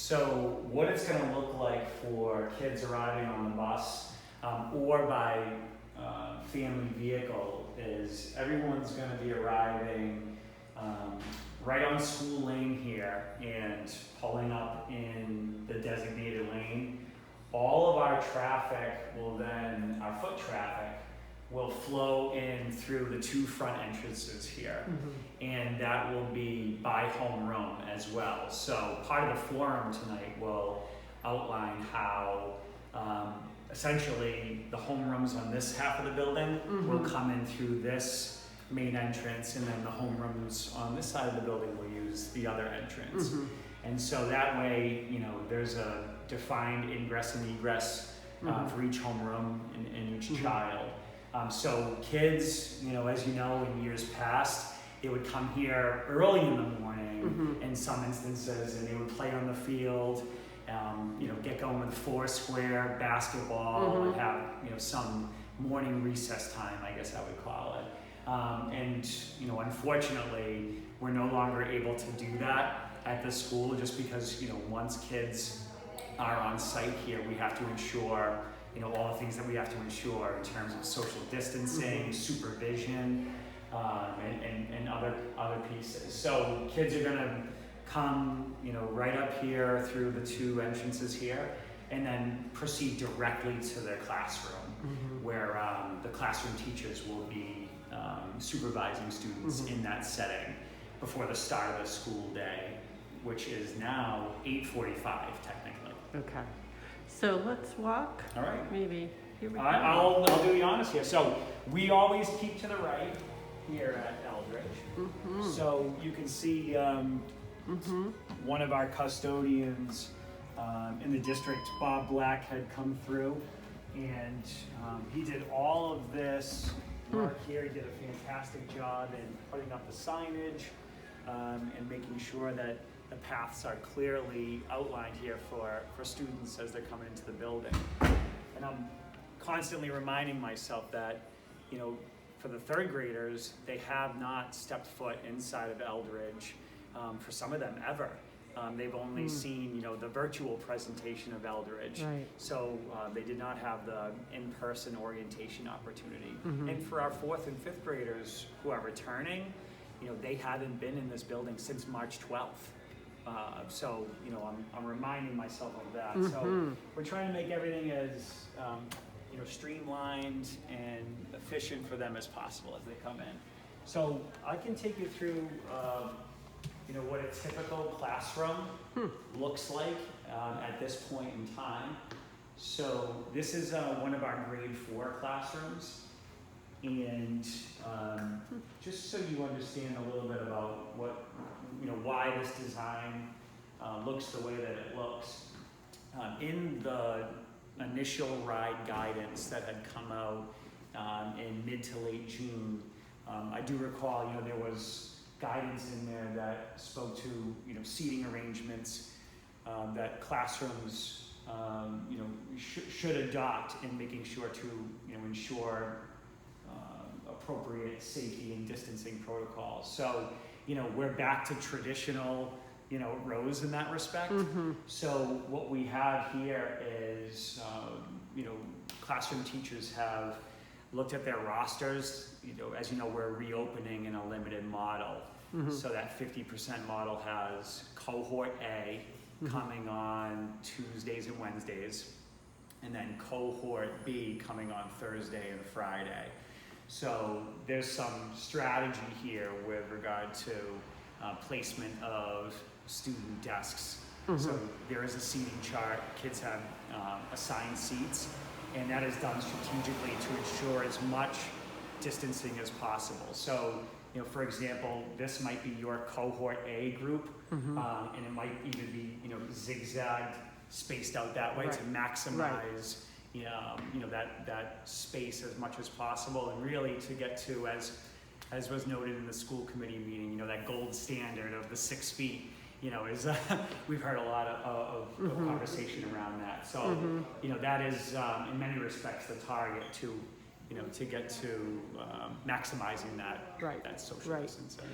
So what it's going to look like for kids arriving on the bus or by family vehicle is everyone's going to be arriving right on School Lane here and pulling up in the designated lane. All of our traffic will then, our foot traffic, will flow in through the two front entrances here. And that will be by homeroom as well. So part of the forum tonight will outline how essentially the homerooms on this half of the building will come in through this main entrance, and then the homerooms on this side of the building will use the other entrance. And so that way, you know, there's a defined ingress and egress for each homeroom and each child. So kids, you know, as you know, in years past, they would come here early in the morning in some instances, and they would play on the field, you know, get going with Foursquare, basketball, and have, you know, some morning recess time, I guess I would call it. And, you know, unfortunately, we're no longer able to do that at the school just because, you know, once kids are on site here, we have to ensure, you know, all the things that we have to ensure in terms of social distancing, supervision, and other pieces. So kids are gonna come, you know, right up here through the two entrances here, and then proceed directly to their classroom, where the classroom teachers will be supervising students in that setting before the start of the school day, which is now 8:45 technically. Okay. So let's walk. All right. Maybe. Here we go. I'll do the honors here. So we always keep to the right here at Eldredge. So you can see one of our custodians in the district, Bob Black, had come through, and he did all of this work here. He did a fantastic job in putting up the signage and making sure that the paths are clearly outlined here for students as they're coming into the building. And I'm constantly reminding myself that, you know, for the third graders, they have not stepped foot inside of Eldredge, for some of them ever. They've only seen, you know, the virtual presentation of Eldredge. Right. So they did not have the in-person orientation opportunity. And for our fourth and fifth graders who are returning, you know, they haven't been in this building since March 12th. So, you know, I'm reminding myself of that. So we're trying to make everything as, you know, streamlined and efficient for them as possible as they come in. So I can take you through, you know, what a typical classroom looks like at this point in time. So this is one of our grade 4 classrooms. And just so you understand a little bit about what, you know, why this design looks the way that it looks. In the initial ride guidance that had come out in mid to late June, I do recall, you know, there was guidance in there that spoke to, you know, seating arrangements that classrooms, you know, should adopt in making sure to, you know, ensure appropriate safety and distancing protocols. So, you know, we're back to traditional, you know, rows in that respect. So what we have here is, you know, classroom teachers have looked at their rosters. You know, as you know, we're reopening in a limited model. So that 50% model has cohort A coming on Tuesdays and Wednesdays, and then cohort B coming on Thursday and Friday. So there's some strategy here with regard to placement of student desks. So there is a seating chart. Kids have assigned seats, and that is done strategically to ensure as much distancing as possible. So, you know, for example, this might be your cohort A group, and it might even be, you know, zigzagged, spaced out that way to maximize you know, that space as much as possible, and really to get to, as was noted in the school committee meeting, you know, that gold standard of the 6 feet, you know, is we've heard a lot of conversation around that. So, you know, that is in many respects the target to, you know, to get to maximizing that social distancing.